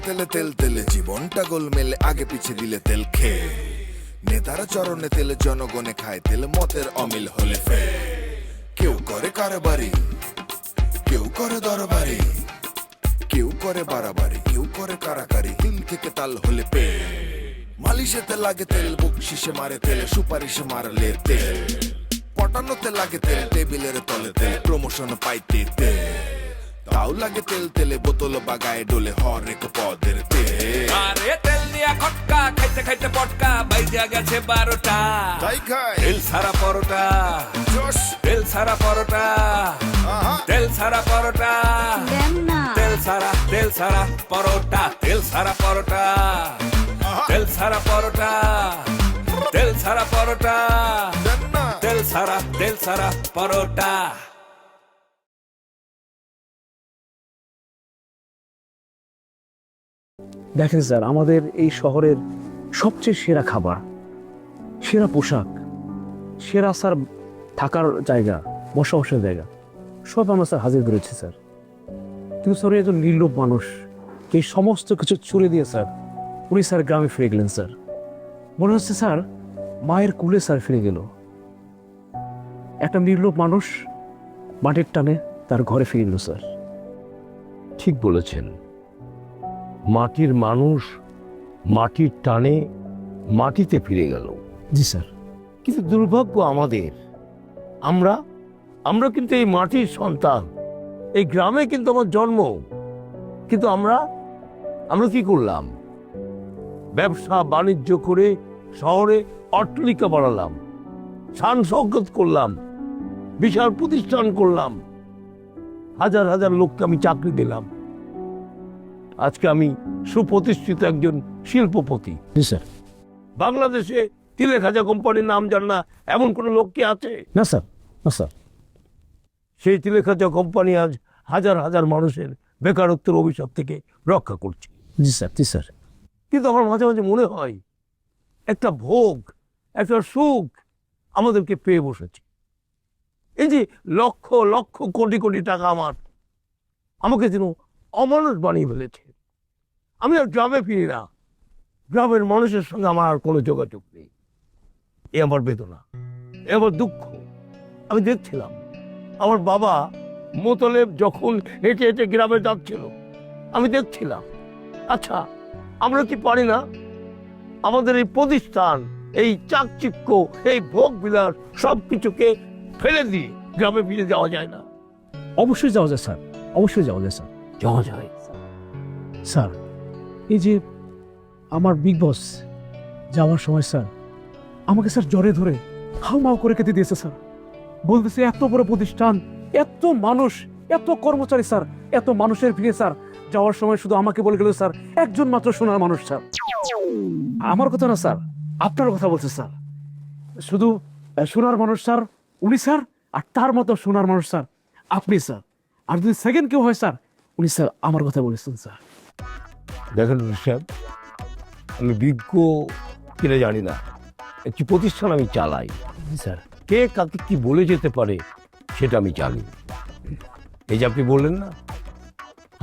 তেলে তেল তেলে জীবনটা গোলমেলে, আগে পিছে দিলে তেল খেয়ে। নেতারা চরণে তেলে, জনগণে খায় তেল, মতের অমিল হলে ফে। কেউ করে কারবারি, কেউ করে দরবারি, কেউ করে বাড়াবাড়ি, কেউ করে কারাকারি, তিল থেকে তাল হলে পে। মালিশেতে লাগে তেল, বকশিসে মারে তেল, সুপারিশে মারলে তেল, পটানোতে লাগে তেল, টেবিলের তলে তেল, প্রমোশন পাইতে তেল। তাও লাগে তেল তেলে, বোতল বাগায় ডোলে হরেক পদের তেল। আরে তেল দিয়া খটকা খাইতে খাইতে পটকা বাইজা গেছে 12টা। তাই খায় তেল সারা পরোটা, জোশ তেল সারা পরোটা, আহা তেল সারা পরোটা, দেন না। তেল সারা পরোটা, তেল সারা পরোটা, আহা তেল সারা পরোটা, তেল সারা পরোটা, দেন না। তেল সারা পরোটা। দেখেন স্যার, আমাদের এই শহরের সবচেয়ে সেরা খাবার, সেরা পোশাক, সেরা স্যার থাকার জায়গা, বসার জায়গা সব আমরা স্যার হাজির করেছি স্যার। কিন্তু স্যার একজন নির্লোভ মানুষ এই সমস্ত কিছু ছুড়ে দিয়ে স্যার উনি স্যার গ্রামে ফিরে গেলেন স্যার। মনে হচ্ছে স্যার মায়ের কুলে স্যার ফিরে গেল। একটা নির্লোভ মানুষ মাটির টানে তার ঘরে ফিরে গেল স্যার। ঠিক বলেছেন, মাটির মানুষ মাটির টানে মাটিতে ফিরে গেল। জি স্যার। কিন্তু দুর্ভাগ্য আমাদের, আমরা আমরা কিন্তু এই মাটির সন্তান, এই গ্রামে কিন্তু আমার জন্ম, কিন্তু আমরা কি করলাম? ব্যবসা বাণিজ্য করে শহরে অট্টালিকা বানালাম, শান শওকত করলাম, বিশাল প্রতিষ্ঠান করলাম, হাজার হাজার লোককে আমি চাকরি দিলাম। আজকে আমি সুপ্রতিষ্ঠিত একজন শিল্পপতি। জি স্যার। বাংলাদেশে তিলেখাজা কোম্পানির নাম জান না এমন কোনো লোক কি আছে? না স্যার, না স্যার। সেই তিলেখাজা কোম্পানি আজ হাজার হাজার মানুষের বেকারত্বের অভিশাপ থেকে রক্ষা করছে। জি স্যার, জি স্যার। কিন্তু আমার মাঝে মাঝে মনে হয় একটা ভোগ, একটা সুখ আমাদেরকে পেয়ে বসেছে। এই যে লক্ষ লক্ষ কোটি কোটি টাকা আমাকে যেন অমানুষ বানিয়ে ফেলেছে। আমি আর গ্রামে ফিরি না, গ্রামের মানুষের সঙ্গে আমার আর কোনো যোগাযোগ নেই। এ আমার বেদনা, এ আমার দুঃখ। আমি দেখছিলাম আমার বাবা মোতলেব যখন হেঁটে হেঁটে গ্রামে যাচ্ছিল, আমি দেখছিলাম। আচ্ছা, আমরা কি পারি না আমাদের এই প্রতিষ্ঠান, এই চাকচিক্য, এই ভোগ বিলাস সব কিছুকে ফেলে দিয়ে গ্রামে ফিরে যাওয়া যায় না? অবশ্যই যাওয়া যায় স্যার, অবশ্যই যাওয়া যায় স্যার। যাওয়া যায়। স্যার, এই যে আমার বিগ বস যাওয়ার সময় স্যার আমাকে স্যার জ্বরে ধরে হাউমাউ করে কেটে দিয়েছে স্যার। বলতেছে এত বড় প্রতিষ্ঠান, এত মানুষ, এত কর্মচারী স্যার, এত মানুষের ভিড়ে স্যার যাওয়ার সময় শুধু আমাকে বলে গেল স্যার একজন মাত্র সোনার মানুষ স্যার। আমার কথা না স্যার, আপনার কথা বলছে স্যার। শুধু সোনার মানুষ স্যার উনি স্যার, আর তার মতো সোনার মানুষ স্যার আপনি স্যার। আর যদি সেকেন্ড কেউ হয় স্যার, উনি স্যার আমার কথা বলেছেন স্যার। দেখেন সাহেব, আমি বিজ্ঞ কিনা জানি না, একটি প্রতিষ্ঠান আমি চালাই। স্যার, কে কাকে কি বলে যেতে পারে সেটা আমি জানি। এই যে আপনি বললেন না,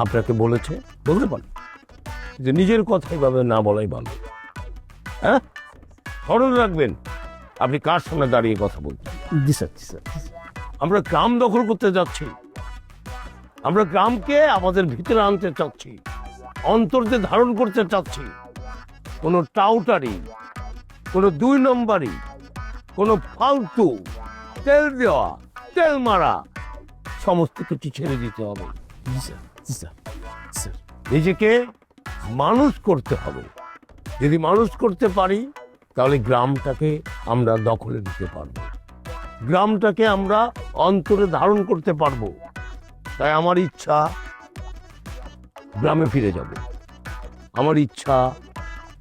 আপনাকে বলেছে, বলতে পারেন যে নিজের কথা এইভাবে না বলাই ভালো। হ্যাঁ, স্মরণ রাখবেন আপনি কার সামনে দাঁড়িয়ে কথা বলছেন। জি স্যার, জি স্যার। আমরা গ্রাম দখল করতে যাচ্ছি, আমরা গ্রামকে আমাদের ভিতরে আনতে চাচ্ছি, অন্তর্তে ধারণ করতে চাচ্ছি। কোনো টাউটারি, কোনো 2 নম্বরই, কোনো ফালতু তেল দেওয়া, তেল মারা সমস্ত কিছু ছেড়ে দিতে হবে। জি স্যার, জি স্যার, স্যার। নিজেকে মানুষ করতে হবে। যদি মানুষ করতে পারি তাহলে গ্রামটাকে আমরা দখলে নিতে পারবো, গ্রামটাকে আমরা অন্তরে ধারণ করতে পারবো। তাই আমার ইচ্ছা গ্রামে ফিরে যাব। আমার ইচ্ছা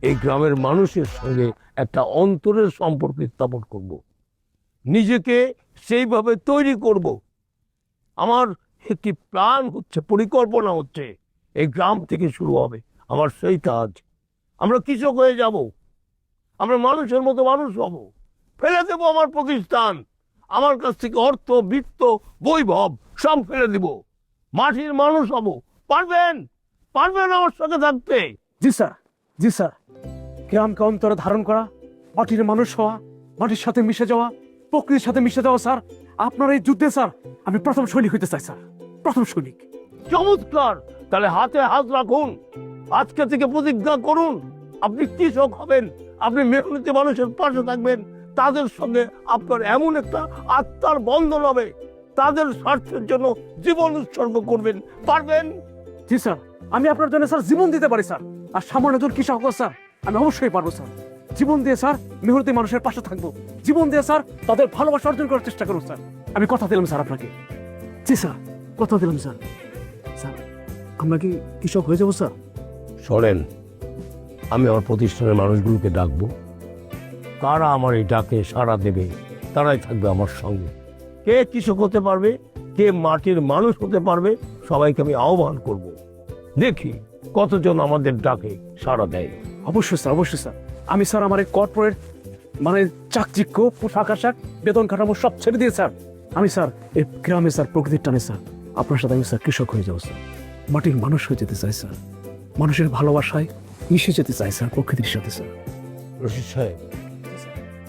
এই গ্রামের মানুষের সঙ্গে একটা অন্তরের সম্পর্ক স্থাপন করব, নিজেকে সেইভাবে তৈরি করব। আমার একটি প্ল্যান হচ্ছে, পরিকল্পনা হচ্ছে, এই গ্রাম থেকে শুরু হবে আমার সেই কাজ। আমরা কৃষক হয়ে যাব, আমরা মানুষের মতো মানুষ হব, ফেলে দেব আমার প্রতিষ্ঠান, আমার কাছ থেকে অর্থ, বৃত্ত, বৈভব সব ফেলে দিব, মাটির মানুষ হব। পারবেন? পারবেন আমার সঙ্গে থাকতে? জি স্যার, জি স্যার। গ্রামকে অন্তরে ধারণ করা, মাটির মানুষ হওয়া, মাটির সাথে মিশে যাওয়া, প্রকৃতির সাথে মিশে যাওয়া স্যার। আপনার এই যুদ্ধে স্যার আমি প্রথম সৈনিক হইতে চাই স্যার, প্রথম সৈনিক। চমৎকার, তাহলে হাতে হাত রাখুন, আজকে থেকে প্রতিজ্ঞা করুন আপনি কৃষক হবেন, আপনি মেহনতি মানুষের পাশে থাকবেন, তাদের সঙ্গে আপনার এমন একটা আত্মার বন্ধন হবে, তাদের স্বার্থের জন্য জীবন উৎসর্গ করবেন। পারবেন? জি স্যার, আমি আপনার জন্য স্যার জীবন দিতে পারি স্যার। আর সামান্য একজন কৃষক হোক স্যার, আমি অবশ্যই পারবো স্যার। জীবন দিয়ে স্যার মেহনতি মানুষের পাশে থাকবো, জীবন দিয়ে স্যার তাদের ভালোবাসা অর্জন করার চেষ্টা করবো স্যার। আমি কথা দিলাম স্যার আপনাকে। জি স্যার, কথা দিলাম স্যার। স্যার আমরা কি কৃষক হয়ে যাবো স্যার? শোনেন, আমি আমার প্রতিষ্ঠানের মানুষগুলোকে ডাকবো, কারা আমার এই ডাকে সাড়া দেবে তারাই থাকবে আমার সঙ্গে। কে কৃষক হতে পারবে, কে মাটির মানুষ হতে পারবে, সবাইকে আমি আহ্বান করব। দেখি কতজন আমাদের ডাকে সাড়া দেয়। অবশ্যই স্যার, অবশ্যই স্যার। আমি স্যার আমার এই কর্পোরেট মানে চাকচিক্য, পোশাক আশাক, বেতন কাঠামো সব ছেড়ে দিয়ে স্যার আমি স্যার এই গ্রামে স্যার প্রকৃতির টানে স্যার আপনার সাথে আমি স্যার কৃষক হয়ে যাবো স্যার। মাটির মানুষ হয়ে যেতে চাই স্যার, মানুষের ভালোবাসায় মিশে যেতে চাই স্যার প্রকৃতির সাথে স্যার। রশিদ সাহেব,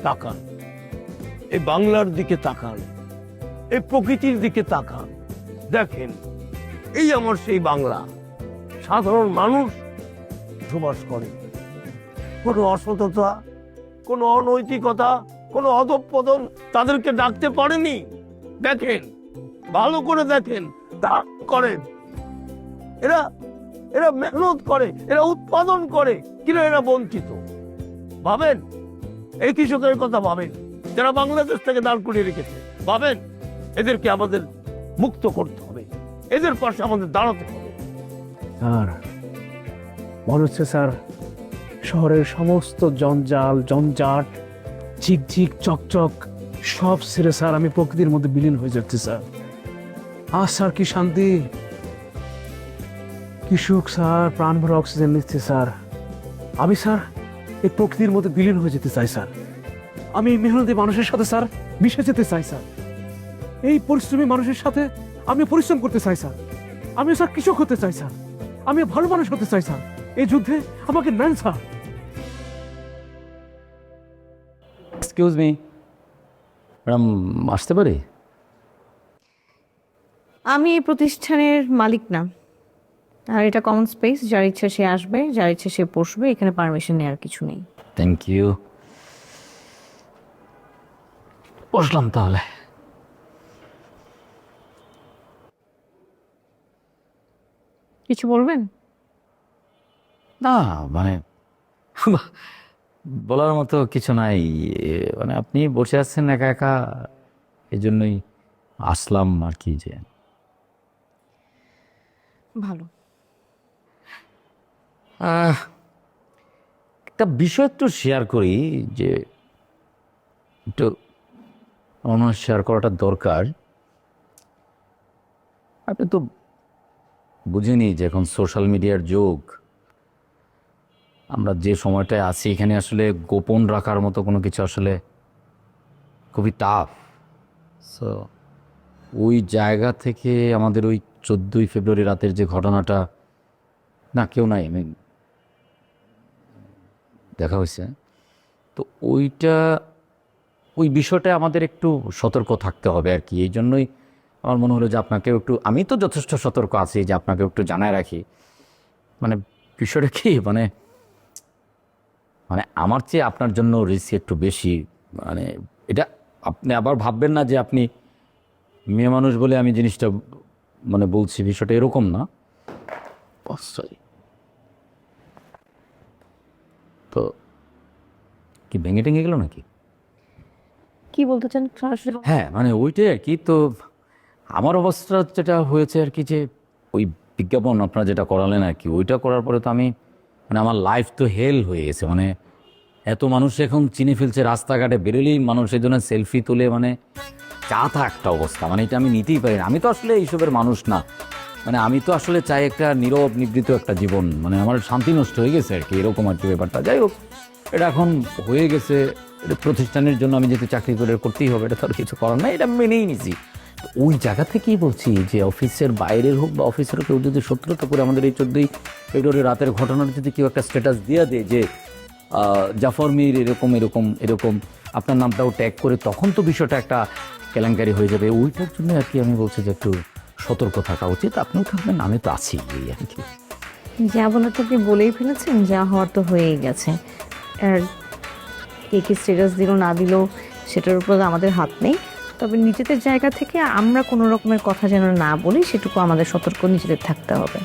তাকান, এই বাংলার দিকে তাকান, এই প্রকৃতির দিকে তাকান, দেখেন এই আমার সেই বাংলা। সাধারণ মানুষ বসবাস করে, কোনো অসততা, কোনো অনৈতিকতা, কোনো অধঃপতন তাদেরকে ডাকতে পারেনি। দেখেন, ভালো করে দেখেন, তা করেন। এরা এরা মেহনত করে, এরা উৎপাদন করে, কিন্তু এরা বঞ্চিত। ভাবেন এই কৃষকের কথা, ভাবেন যারা বাংলাদেশ থেকে দাঁড় করিয়ে রেখেছে, ভাবেন এদেরকে আমাদের মুক্ত করতে হবে, এদের পাশে আমাদের দাঁড়াতে হবে। স্যার মনে হচ্ছে স্যার শহরের সমস্ত জঞ্জাল জঞ্জাট ঝিকঝিক চকচক সব ছেড়ে স্যার আমি প্রকৃতির মধ্যে বিলীন হয়ে যাচ্ছি স্যার। আর স্যার কি শান্তি, কি সুখ স্যার, প্রাণ ভরে অক্সিজেন নিচ্ছে স্যার। আমি স্যার এই প্রকৃতির মধ্যে বিলীন হয়ে যেতে চাই স্যার। আমি এই মেহনতি মানুষের সাথে স্যার মিশে যেতে চাই স্যার। এই পরিশ্রমী মানুষের সাথে আমি পরিশ্রম করতে চাই স্যার। আমি স্যার কৃষক হতে চাই স্যার, আমি ভালো মানুষ হতে চাই স্যার। এই যুদ্ধে আমাকে নেন স্যার। এক্সকিউজ মি ম্যাডাম, আসতে পারি? আমি এই প্রতিষ্ঠানের মালিক না, আর এটা কমন স্পেস, যার ইচ্ছা সে আসবে, যার ইচ্ছা সে বসবে, এখানে পারমিশন নেওয়ার কিছু নেই। Thank you. বসলাম তাহলে। কিছু বলবেন? না মানে বলার মতো কিছু নাই, মানে আপনি বসে আছেন একা একা, এই জন্যই আসলাম আর কি। যে ভালো। একটা বিষয় একটু শেয়ার করি, যে একটু আমার শেয়ার করাটা দরকার। আপনি তো বুঝিনি যে এখন সোশ্যাল মিডিয়ার যুগ, আমরা যে সময়টায় আছি এখানে আসলে গোপন রাখার মতো কোনো কিছু আসলে খুবই টাফ। সো ওই জায়গা থেকে আমাদের ওই 14ই ফেব্রুয়ারি রাতের যে ঘটনাটা, না কেউ নাই, আমি দেখা হয়েছে, তো ওই বিষয়টায় আমাদের একটু সতর্ক থাকতে হবে আর কি। এই জন্যই আমার মনে হলো যে আপনাকেও একটু, আমি তো যথেষ্ট সতর্ক আছি, যে আপনাকেও একটু জানায় রাখি। মানে বিষয়টা কি, মানে আমার চেয়ে আপনার জন্য রিস্ক একটু বেশি। মানে এটা আপনি আবার ভাববেন না যে আপনি মেয়ে মানুষ বলে আমি জিনিসটা মানে বলছি, বিষয়টা এরকম না। সরি। তো কি ভেঙে টেঙে গেল নাকি? কি বলতে চান সরাসরি? হ্যাঁ মানে ওইটাই আর কি। তো আমার অবস্থা যেটা হয়েছে আর কি, যে ওই বিজ্ঞাপন আপনারা যেটা করালেন আর কি, ওইটা করার পরে তো আমি মানে আমার লাইফ তো হেল হয়ে গেছে। মানে এত মানুষ এখন চিনে ফেলছে, রাস্তাঘাটে বেরোলেই মানুষ এই জন্য সেলফি তুলে, মানে চাতা একটা অবস্থা। মানে এটা আমি নিতেই পারি না। আমি তো আসলে এইসবের মানুষ না, মানে আমি তো আসলে চাই একটা নীরব নিবৃত একটা জীবন। মানে আমার শান্তি নষ্ট হয়ে গেছে আর কি, এরকম আর কি ব্যাপারটা। যাই হোক, এটা এখন হয়ে গেছে, এটা প্রতিষ্ঠানের জন্য আমি যেহেতু চাকরি করে করতেই হবে, এটা তো আর কিছু করার নাই, এটা মেনেই নিছি। ওই জায়গা থেকেই বলছি যে অফিসের বাইরের হোক বা অফিসের কেউ যদি শত্রুতা করে আমাদের এই 14ই ফেব্রুয়ারি রাতের ঘটনার যদি কেউ একটা স্ট্যাটাস দিয়ে দেয় যে জাফর মির এরকম এরকম এরকম আপনার নামটাও ট্যাগ করে, তখন তো বিষয়টা একটা কেলেঙ্কারি হয়ে যাবে। ওইটার জন্য আর কি আমি বলছি যে একটু সতর্ক থাকা উচিত। আপনিও থাকবেন, আমি তো আছি এই আর কি। যা বলার তো আপনি বলেই ফেলেছেন, যা হওয়ার তো হয়েই গেছে। আর কে কি স্ট্যাটাস দিল না দিল সেটার উপর আমাদের হাত নেই। তবে নিজেদের জায়গা থেকে আমরা কোনো রকমের কথা যেন না বলি, সেটুকু আমাদের সতর্ক নিজেদের থাকতে হবে।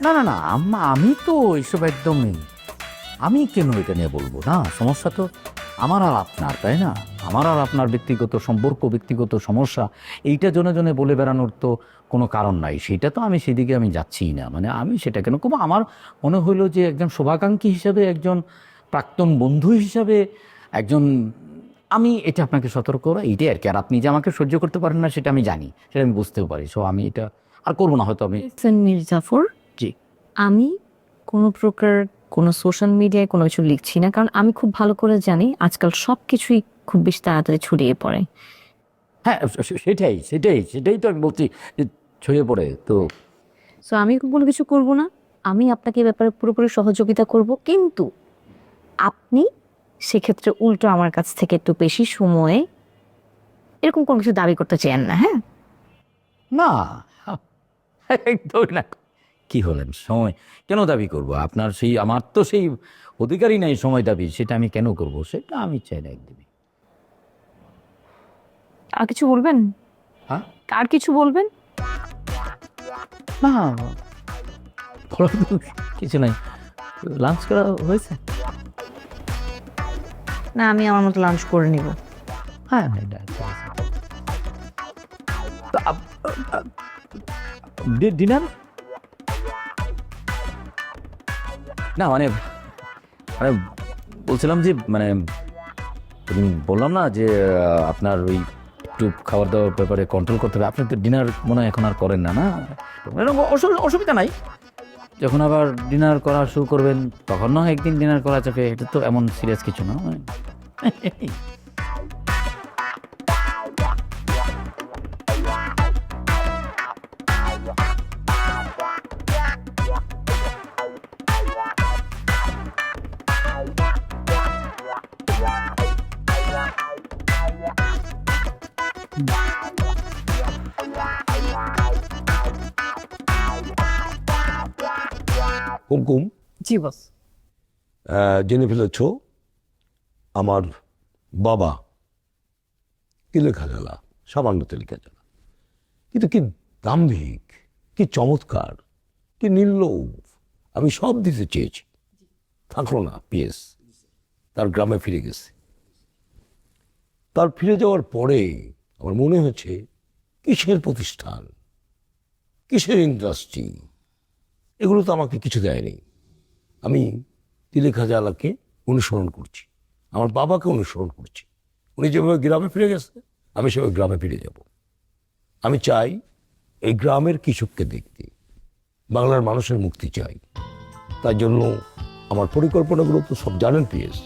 না না না আম্মা, আমি তো এইসব একদমই, আমি কেন এটা নিয়ে বলবো না? সমস্যা তো আমার আর আপনার, তাই না? আমার আর আপনার ব্যক্তিগত সম্পর্ক, ব্যক্তিগত সমস্যা, এইটা জনে জনে বলে বেড়ানোর তো কোনো কারণ নাই। সেটা তো আমি সেদিকে আমি যাচ্ছিই না। মানে আমি সেটা কেন করবো? আমার মনে হইলো যে একজন শুভাকাঙ্ক্ষী হিসাবে, একজন প্রাক্তন বন্ধু হিসাবে, একজন, আমি এটা আপনাকে সতর্ক করা এইটাই আর কি। আর আপনি যে আমাকে সহ্য করতে পারেন না সেটা আমি জানি, সেটা আমি বুঝতেও পারি। সো আমি এটা আর করবো না হয়তো। আমি মীর জাফর, জি, আমি কোনো প্রকার কোনো সোশ্যাল মিডিয়ায় কোনো কিছু লিখছি না, কারণ আমি খুব ভালো করে জানি আজকাল সব কিছুই খুব বেশি তাড়াতাড়ি ছড়িয়ে পড়ে। হ্যাঁ সেটাই সেটাই সেটাই তো আমি বলছি যে ছড়িয়ে পড়ে তো। সো আমি কোনো কিছু করব না, আমি আপনাকে এ ব্যাপারে পুরোপুরি সহযোগিতা করব, কিন্তু আপনি সেক্ষেত্রে উল্টো আমার কাছ থেকে একটু বেশি সময়ে এরকম কোনো কিছু দাবি করতে চান না। হ্যাঁ, না একদমই না। কি হলেন, সময় কেন দাবি করব? আপনার সেই, আমার তো সেই অধিকারই নাই সময় দাবি, সেটা আমি কেন করব? সেটা আমি চাই না একদমই। আর কিছু বলবেন? হ্যাঁ, আর কিছু বলবেন? না বলার তো কিছু নাই। লাঞ্চ করা হয়েছে? না, আমি আমার মতো লাঞ্চ করে নিব। হ্যাঁ এটা ঠিক আছে। ডিনার না, মানে মানে বলছিলাম যে মানে বললাম না যে আপনার ওই একটু খাবার দাওয়ার ব্যাপারে কন্ট্রোল করতে হবে। আপনি তো ডিনার মনে হয় এখন আর করেন না, না? অসুবিধা নাই, যখন আবার ডিনার করা শুরু করবেন তখন না একদিন ডিনার করা যাবে। এটা তো এমন সিরিয়াস কিছু না। কুমকুম, জি বস। জেনে ফেলেছ আমার বাবা কি লেখাজলা, সামান্য লেখাজলা, কিন্তু কি দাম্ভিক, কি চমৎকার, কি নির্লোভ। আমি সব দিতে চেয়েছি, থাকলো না। পিএস তার গ্রামে ফিরে গেছে। তার ফিরে যাওয়ার পরে আমার মনে হয়েছে কিসের প্রতিষ্ঠান, কিসের ইন্ডাস্ট্রি, এগুলো তো আমাকে কিছু দেয়নি। আমি তিলেখা জালাকে অনুসরণ করছি, আমার বাবাকে অনুসরণ করছি। উনি যেভাবে গ্রামে ফিরে গেছে আমি সেভাবে গ্রামে ফিরে যাব। আমি চাই এই গ্রামের কৃষককে দেখতে, বাংলার মানুষের মুক্তি চাই। তার জন্য আমার পরিকল্পনাগুলো তো সব জানেন পিএস।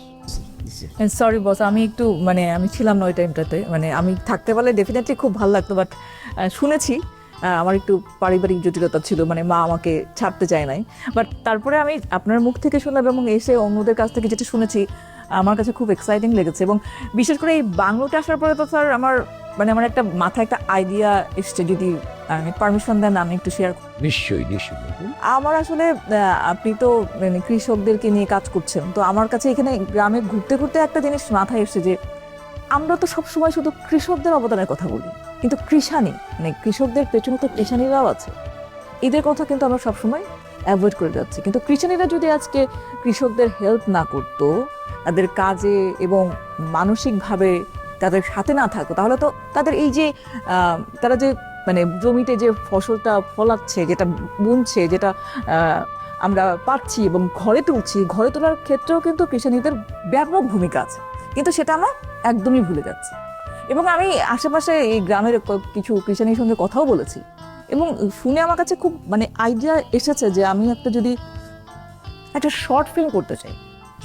সরি বস, আমি একটু মানে আমি ছিলাম না ওই টাইমটাতে। মানে আমি থাকতে পারলে ডেফিনেটলি খুব ভালো লাগতো, বাট শুনেছি আমার একটু পারিবারিক জটিলতা ছিল, মানে মা আমাকে ছাড়তে চায় নাই। বাট তারপরে আমি আপনার মুখ থেকে শুনলাম এবং এসে অন্যদের কাছ থেকে যেটা শুনেছি আমার কাছে খুব এক্সাইটিং লেগেছে। এবং বিশেষ করে এই বাংলোতে আসার পরে তো স্যার আমার আমার একটা মাথায় একটা আইডিয়া এসছে, যদি পারমিশন দেন আমি একটু শেয়ার। নিশ্চয়ই নিশ্চয়ই। আমার আসলে আপনি তো মানে কৃষকদেরকে নিয়ে কাজ করছেন, তো আমার কাছে এখানে গ্রামে ঘুরতে ঘুরতে একটা জিনিস মাথায় এসছে যে আমরা তো সবসময় শুধু কৃষকদের অবদানের কথা বলি, কিন্তু কৃষানি মানে কৃষকদের পেছনে তো কৃষানিরাও আছে, এদের কথা কিন্তু আমরা সবসময় অ্যাভয়েড করে যাচ্ছি। কিন্তু কৃষানিরা যদি আজকে কৃষকদের হেল্প না করতো, তাদের কাজে এবং মানসিকভাবে তাদের সাথে না থাকতো, তাহলে তো তাদের এই যে তারা যে মানে জমিতে যে ফসলটা ফলাচ্ছে, যেটা বুনছে, যেটা আমরা পাচ্ছি এবং ঘরে তুলছি, ঘরে তোলার ক্ষেত্রেও কিন্তু কৃষানীদের ব্যাপক ভূমিকা আছে, কিন্তু সেটা আমরা একদমই ভুলে যাচ্ছি। এবং আমি আশেপাশে এই গ্রামের কিছু কৃষানীর সঙ্গে কথাও বলেছি এবং শুনে আমার কাছে খুব মানে আইডিয়া এসেছে যে আমি যদি একটা শর্ট ফিল্ম করতে চাই,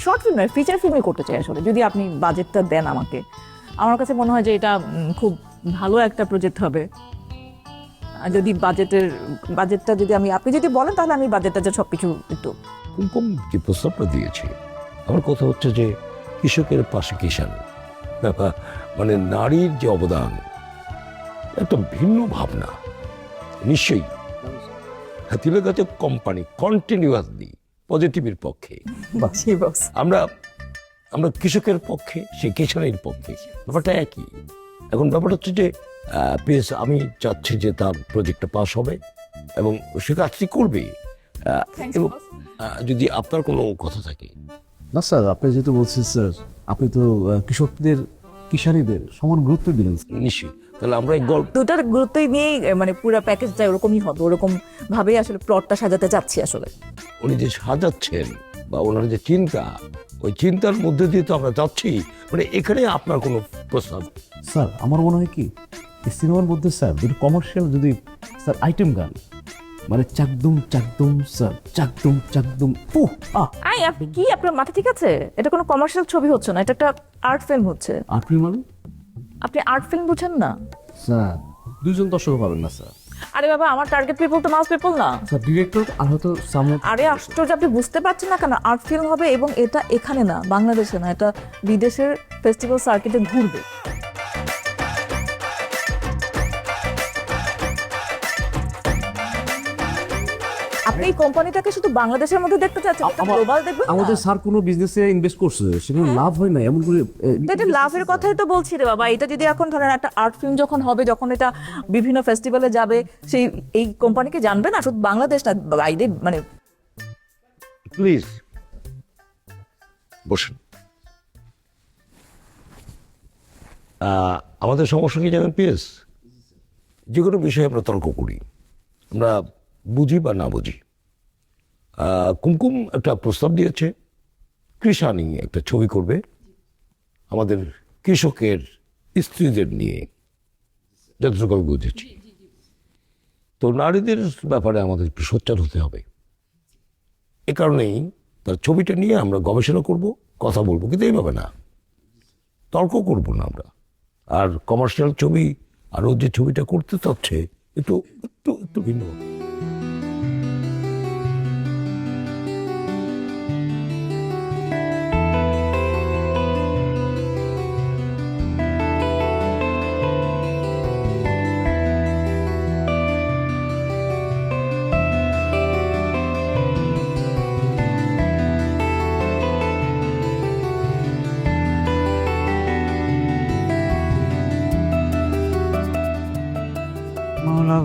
শর্ট ফিল্ম নয় ফিচার ফিল্মই করতে চাই আসলে, যদি আপনি বাজেটটা দেন আমাকে। আমার কাছে মনে হয় যে এটা খুব ভালো একটা প্রজেক্ট হবে। আর যদি বাজেটটা যদি আপনি যদি বলেন তাহলে আমি বাজেটটা যে সবকিছু একটু কুমকুম যে প্রস্তাবটা দিয়েছে, আমার কথা হচ্ছে যে কৃষকের পাশে কিষাণ, মানে নারীর যে অবদান, একটা ভিন্ন ভাবনা নিশ্চয়ই। তিলক গাছের কোম্পানি কন্টিনিউয়াসলি পজিটিভের পক্ষে, জি বস। আমরা কৃষকের পক্ষে, সে কিষাণের পক্ষে, ব্যাপারটা একই। এখন ব্যাপারটা হচ্ছে যে প্লিজ আমি চাচ্ছি যে তার প্রজেক্টটা পাস হবে এবং সে কাজটি করবে। এবং যদি আপনার কোনো কথা থাকে। না স্যার, আপনি যেহেতু বলছেন স্যার, আপনি তো কৃষকদের কিষানীদের সমান গুরুত্ব দিলেন। নিশ্চয়ই, তাহলে আমরা এই গল্প দুটার গুরুত্বই নিয়েই মানে পুরো প্যাকেজটা ওরকমই হবে, ওরকম ভাবেই আসলে প্লটটা সাজাতে চাচ্ছি আসলে। উনি যে সাজাচ্ছেন বা ওনার যে চিন্তা, ওই চিন্তার মধ্যে দিয়ে তো আমরা যাচ্ছি। মানে এখানে আপনার কোনো প্রস্তাব? স্যার আমার মনে হয় কি, এই সিনেমার মধ্যে স্যার যদি কমার্শিয়াল যদি স্যার আইটেম গান, মানে চাকদুম চাকদুম স্যার, চাকদুম চাকদুম আপনি কি, আপনার মাথা ঠিক আছে? এটা কোনো কমার্শিয়াল ছবি হচ্ছে না, এটা একটা আর্ট ফিল্ম হচ্ছে। আপনি মানে আপনি আর্ট ফিল্ম বুঝেন না স্যার? দুজন দর্শক পাবেন না স্যার। আরে বাবা, আমার টার্গেট পিপল তো মাস পিপল না স্যার ডিরেক্টর আর হয়তো আরে আশ্চর্য, আপনি বুঝতে পারছেন না কেন? আর্ট ফিল্ম হবে এবং এটা এখানে না, বাংলাদেশে না, এটা বিদেশের ফেস্টিভ্যাল সার্কিটে ঘুরবে। আপনি এই কোম্পানিটাকে শুধু বাংলাদেশের মধ্যে দেখতে চাচ্ছেন, গ্লোবাল দেখবেন না? আমাদের স্যার কোনো বিজনেসে ইনভেস্ট করছে, সেখানে লাভ হয় না এমন করে। তো এটা লাভের কথাই তো বলছি রে বাবা। এটা যদি এখন ধরেন একটা আর্ট ফিল্ম যখন হবে, যখন এটা বিভিন্ন ফেস্টিভ্যালে যাবে, সেই এই কোম্পানিকে জানবে না শুধু বাংলাদেশ না, বাইরে মানে। প্লিজ বসুন। আমাদের সমস্যা কি জানেন পিএস? যে কোনো বিষয়ে আমরা তর্ক করি, আমরা বুঝি বা না বুঝি। কুমকুম একটা প্রস্তাব দিয়েছে, কৃষাণী একটা ছবি করবে আমাদের কৃষকের স্ত্রীদের নিয়ে, যতটুকু আমি বুঝেছি। তো নারীদের ব্যাপারে আমাদের একটু সোচ্চার হতে হবে। এ কারণেই তার ছবিটা নিয়ে আমরা গবেষণা করব, কথা বলবো, কিন্তু এইভাবে না, তর্ক করব না আমরা। আর কমার্শিয়াল ছবি আর ও যে ছবিটা করতে চাচ্ছে একটু একটু একটু ভিন্ন।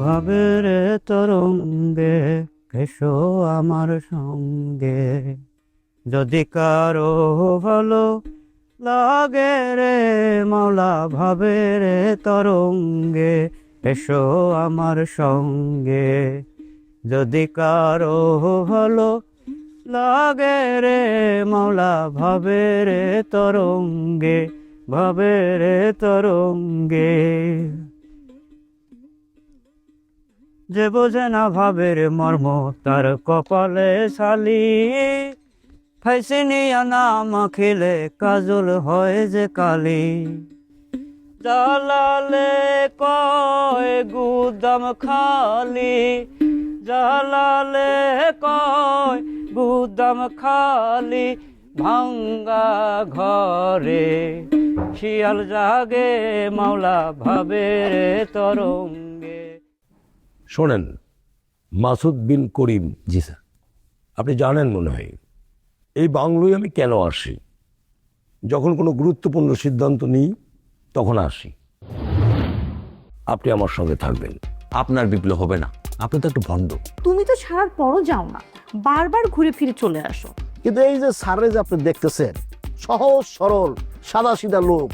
ভাবের তরঙ্গে এসো আমার সঙ্গে, যদি কারো ভালো লাগে রে মাওলা ভাবের তরঙ্গে এসো আমার সঙ্গে, যদি কারো ভালো লাগে রে মাওলা ভাবের তরঙ্গে, ভাবের তরঙ্গে। যে বোঝে না ভাবের মর্ম তার কপালে শালি, ফাইসিনিয়া না মাখিলে কাজল হয় যে কালি। জালালে কয় গুদাম খালি, জালালে কয় গুদাম খালি, ভাঙ্গা ঘরে শিয়াল জাগে মাওলা ভাবের তরঙ্গে। শোনেন, মাসুদ বিন করিম, জি স্যার। আপনি জানেন মনে হয় এই বাংলোয় আমি কেন আসি? যখন কোনো গুরুত্বপূর্ণ সিদ্ধান্ত নিই তখন আসি। আপনি আমার সঙ্গে থাকবেন। আপনার বিপ্লব হবে না, আপনি তো একটু ভণ্ড। তুমি তো ছাড়ার পরও যাও না, বারবার ঘুরে ফিরে চলে আসো। কিন্তু এই যে স্যারে যে আপনি দেখতেছেন, সহজ সরল সাদা সিধা লোক,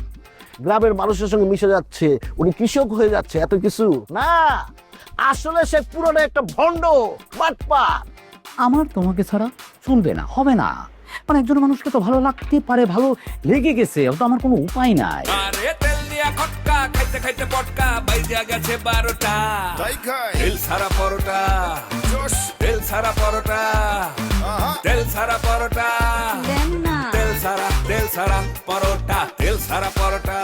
গ্রামের মানুষের সঙ্গে মিশে যাচ্ছে, উনি কৃষক হয়ে যাচ্ছে, এত কিছু না। আসলে সে পুরোটা একটা ভণ্ড বাটপার। আমার তোমাকে ছাড়া চলবে না, হবে না। মানে একজন মানুষকে তো ভালো লাগতে পারে, ভালো লেগে গেছে, তো আমার কোনো উপায় নাই। আরে তেল দিয়া খটকা খাইতে খাইতে পটকা বাইজা গেছে 12টা। তাই খাই তেল ছাড়া পরোটা, জোশ তেল ছাড়া পরোটা, আহা তেল ছাড়া পরোটা, দেন না। তেল ছাড়া পরোটা, তেল ছাড়া পরোটা।